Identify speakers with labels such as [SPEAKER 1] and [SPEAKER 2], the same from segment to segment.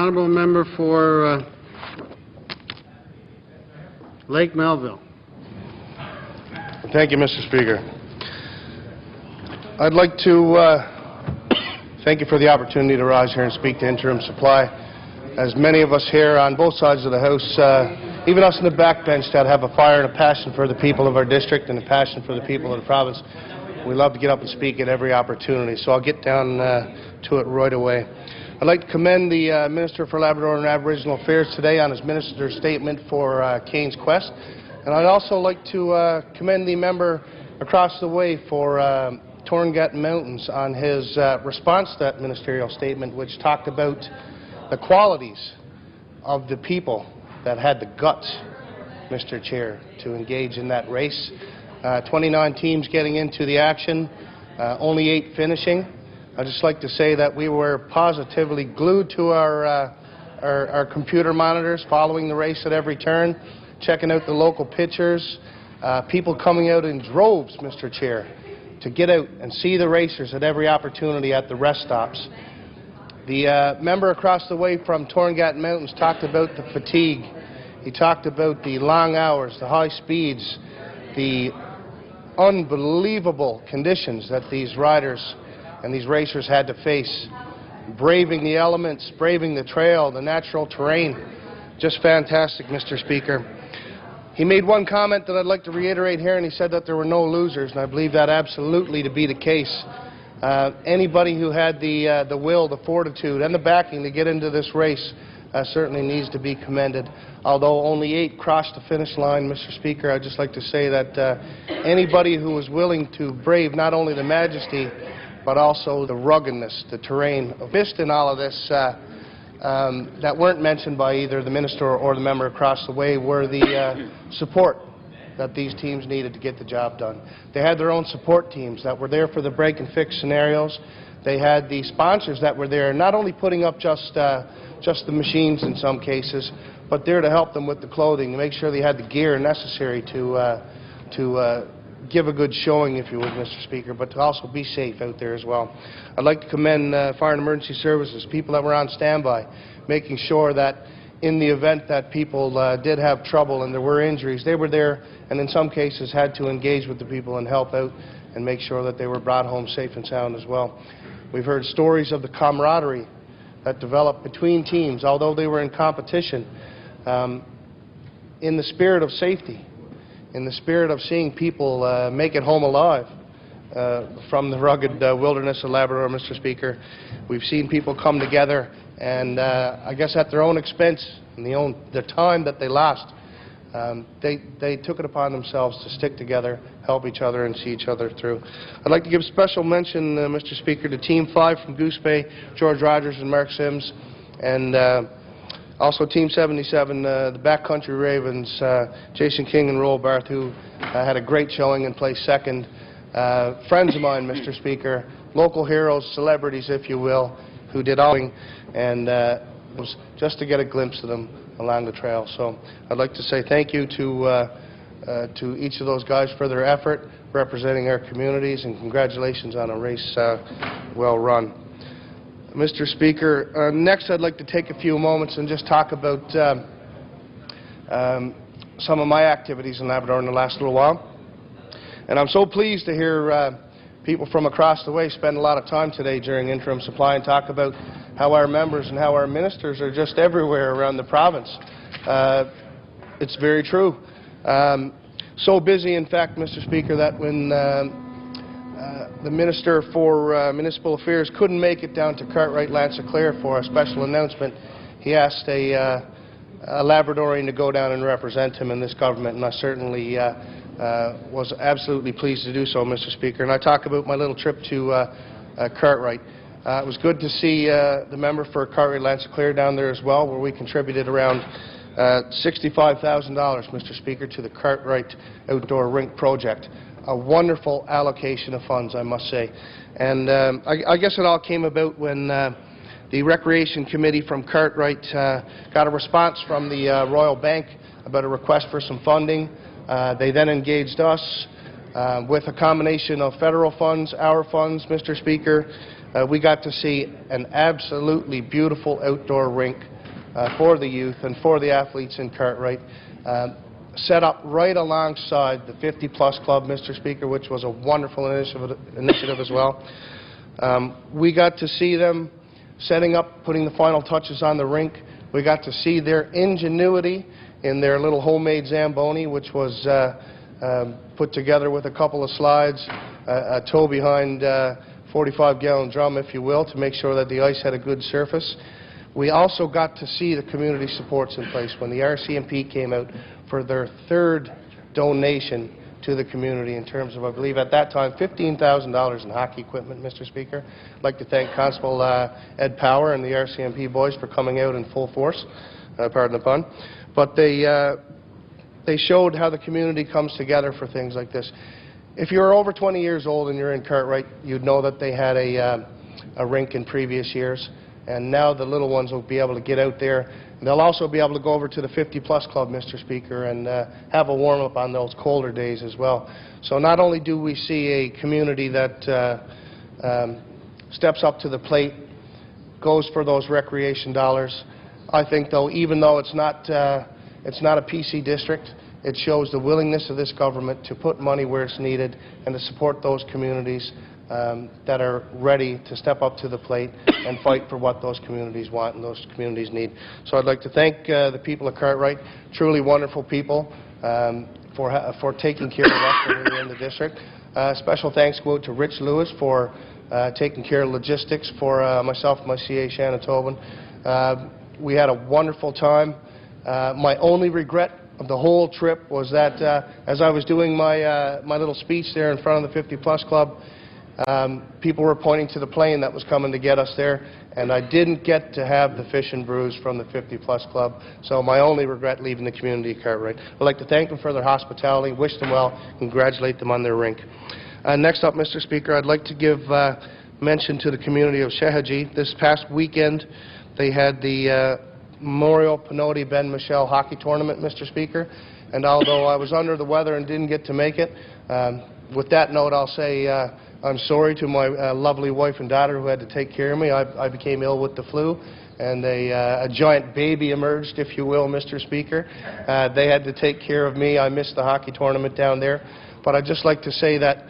[SPEAKER 1] Honourable member for Lake Melville.
[SPEAKER 2] Thank you, Mr. Speaker. I'd like to thank you for the opportunity to rise here and speak to Interim Supply. As many of us here on both sides of the House, even us in the backbench that have a fire and a passion for the people of our district and a passion for the people of the province, we love to get up and speak at every opportunity. So I'll get down to it right away. I'd like to commend the Minister for Labrador and Aboriginal Affairs today on his minister's statement for Kane's Quest. And I'd also like to commend the member across the way for Torngat Mountains on his response to that ministerial statement, which talked about the qualities of the people that had the guts, Mr. Chair, to engage in that race. 29 teams getting into the action, only 8 finishing. I'd just like to say that we were positively glued to our computer monitors, following the race at every turn, checking out the local pictures, people coming out in droves, Mr. Chair, to get out and see the racers at every opportunity at the rest stops. The member across the way from Torngat Mountains talked about the fatigue. He talked about the long hours, the high speeds, the unbelievable conditions that these riders and these racers had to face, braving the elements, braving the trail, the natural terrain. Just fantastic, Mr. Speaker. He made one comment that I'd like to reiterate here, and he said that there were no losers, and I believe that absolutely to be the case. Anybody who had the will, the fortitude, and the backing to get into this race certainly needs to be commended. Although only 8 crossed the finish line, Mr. Speaker, I'd just like to say that anybody who was willing to brave not only the majesty, but also the ruggedness, the terrain, missed in all of this that weren't mentioned by either the minister or the member across the way were the support that these teams needed to get the job done. They had their own support teams that were there for the break and fix scenarios. They had the sponsors that were there, not only putting up just the machines in some cases, but there to help them with the clothing, to make sure they had the gear necessary to give a good showing, if you would, Mr. Speaker, but to also be safe out there as well. I'd like to commend Fire and Emergency Services, people that were on standby, making sure that in the event that people did have trouble and there were injuries, they were there and in some cases had to engage with the people and help out and make sure that they were brought home safe and sound as well. We've heard stories of the camaraderie that developed between teams, although they were in competition, in the spirit of safety, in the spirit of seeing people make it home alive from the rugged wilderness of Labrador, Mr. Speaker. We've seen people come together and I guess at their own expense and the time that they lost, they took it upon themselves to stick together, help each other and see each other through. I'd like to give special mention, Mr. Speaker, to Team 5 from Goose Bay, George Rogers and Mark Sims, and also Team 77, the Backcountry Ravens, Jason King and Roel Barth, who had a great showing and placed second. Friends of mine, Mr. Speaker, local heroes, celebrities, if you will, who did all, and it was just to get a glimpse of them along the trail. So I'd like to say thank you to each of those guys for their effort representing our communities, and congratulations on a race well run. Mr. Speaker, next I'd like to take a few moments and just talk about some of my activities in Labrador in the last little while. And I'm so pleased to hear people from across the way spend a lot of time today during Interim Supply and talk about how our members and how our ministers are just everywhere around the province. It's very true. So busy, in fact, Mr. Speaker, that when the Minister for Municipal Affairs couldn't make it down to Cartwright Lansinclair for a special announcement, he asked a Labradorian to go down and represent him in this government, and I certainly was absolutely pleased to do so, Mr. Speaker. And I talk about my little trip to Cartwright. It was good to see the member for Cartwright Lansinclair down there as well, where we contributed around $65,000, Mr. Speaker, to the Cartwright Outdoor Rink project. A wonderful allocation of funds, I must say. And I guess it all came about when the Recreation Committee from Cartwright got a response from the Royal Bank about a request for some funding. They then engaged us. With a combination of federal funds, our funds, Mr. Speaker, we got to see an absolutely beautiful outdoor rink for the youth and for the athletes in Cartwright, set up right alongside the 50-plus club, Mr. Speaker, which was a wonderful initiative as well. We got to see them setting up, putting the final touches on the rink. We got to see their ingenuity in their little homemade Zamboni, which was put together with a couple of slides, a tow behind 45-gallon drum, if you will, to make sure that the ice had a good surface. We also got to see the community supports in place when the RCMP came out for their third donation to the community in terms of, I believe at that time, $15,000 in hockey equipment, Mr. Speaker. I'd like to thank Constable Ed Power and the RCMP boys for coming out in full force, pardon the pun. But they showed how the community comes together for things like this. If you're over 20 years old and you're in Cartwright, you'd know that they had a rink in previous years, and now the little ones will be able to get out there. They'll also be able to go over to the 50-plus club, Mr. Speaker, and have a warm-up on those colder days as well. So not only do we see a community that steps up to the plate, goes for those recreation dollars, I think, though, even though it's not a PC district, it shows the willingness of this government to put money where it's needed and to support those communities that are ready to step up to the plate and fight for what those communities want and those communities need. So I'd like to thank the people of Cartwright, truly wonderful people, for taking care of us when we were in the district. Special thanks go out to Rich Lewis for taking care of logistics for myself and my CA, Shannon Tobin. We had a wonderful time. My only regret of the whole trip was that as I was doing my little speech there in front of the 50-plus club, people were pointing to the plane that was coming to get us there, and I didn't get to have the fish and brews from the 50-plus club. So my only regret leaving the community of Cartwright. I'd like to thank them for their hospitality, wish them well, congratulate them on their rink. Next up, Mr. Speaker, I'd like to give mention to the community of Shehaji. This past weekend, they had the Memorial Pinoti Ben Michel Hockey Tournament, Mr. Speaker, and although I was under the weather and didn't get to make it, with that note, I'll say I'm sorry to my lovely wife and daughter who had to take care of me. I became ill with the flu, and a giant baby emerged, if you will, Mr. Speaker. They had to take care of me. I missed the hockey tournament down there, but I'd just like to say that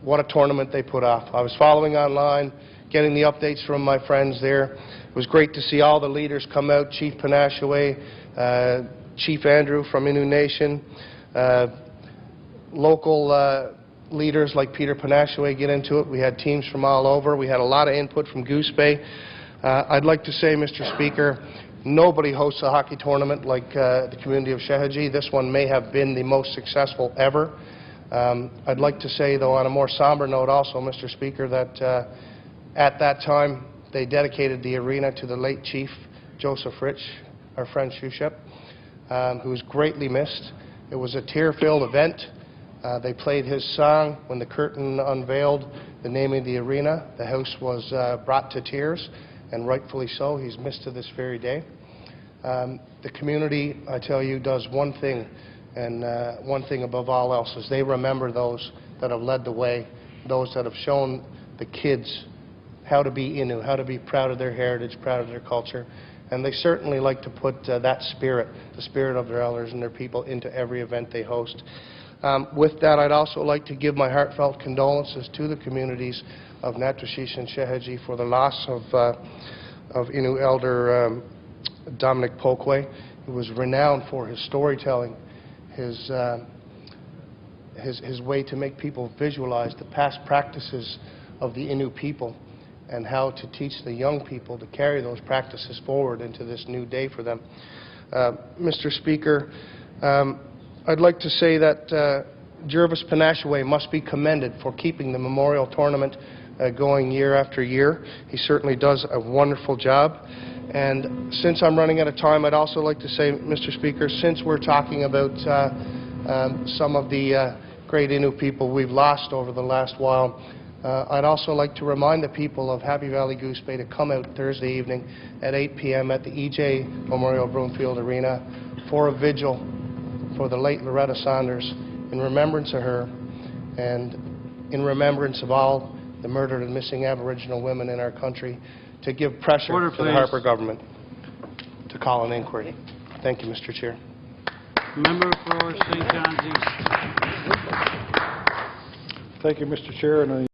[SPEAKER 2] what a tournament they put off. I was following online, getting the updates from my friends there. It was great to see all the leaders come out, Chief Panashaway, Chief Andrew from Innu Nation, local leaders like Peter Panashaway get into it. We had teams from all over. We had a lot of input from Goose Bay. I'd like to say, Mr. Speaker, nobody hosts a hockey tournament like the community of Shehaji. This one may have been the most successful ever. I'd like to say, though, on a more somber note also, Mr. Speaker, that at that time they dedicated the arena to the late Chief Joseph Rich, our friend Shushep, who was greatly missed. It was a tear-filled event. They played his song when the curtain unveiled the name of the arena. The house was brought to tears, and rightfully so. He's missed to this very day. The community, I tell you, does one thing, and one thing above all else, is they remember those that have led the way, those that have shown the kids how to be Innu, how to be proud of their heritage, proud of their culture. And they certainly like to put that spirit, the spirit of their elders and their people, into every event they host. With that, I'd also like to give my heartfelt condolences to the communities of Natrashish and Shehaji for the loss of Innu elder Dominic Polkway, who was renowned for his storytelling, his way to make people visualize the past practices of the Innu people and how to teach the young people to carry those practices forward into this new day for them. Mr. Speaker, I'd like to say that Jervis Panashaway must be commended for keeping the Memorial Tournament going year after year. He certainly does a wonderful job. And since I'm running out of time, I'd also like to say, Mr. Speaker, since we're talking about some of the great Innu people we've lost over the last while, I'd also like to remind the people of Happy Valley Goose Bay to come out Thursday evening at 8 p.m. at the EJ Memorial Broomfield Arena for a vigil for the late Loretta Saunders in remembrance of her and in remembrance of all the murdered and missing Aboriginal women in our country, to give pressure
[SPEAKER 1] Order,
[SPEAKER 2] to the
[SPEAKER 1] please.
[SPEAKER 2] Harper government to call an inquiry. Thank you, Mr. Chair.
[SPEAKER 1] Member for St. John's East.
[SPEAKER 3] Thank you, Mr. Chair. And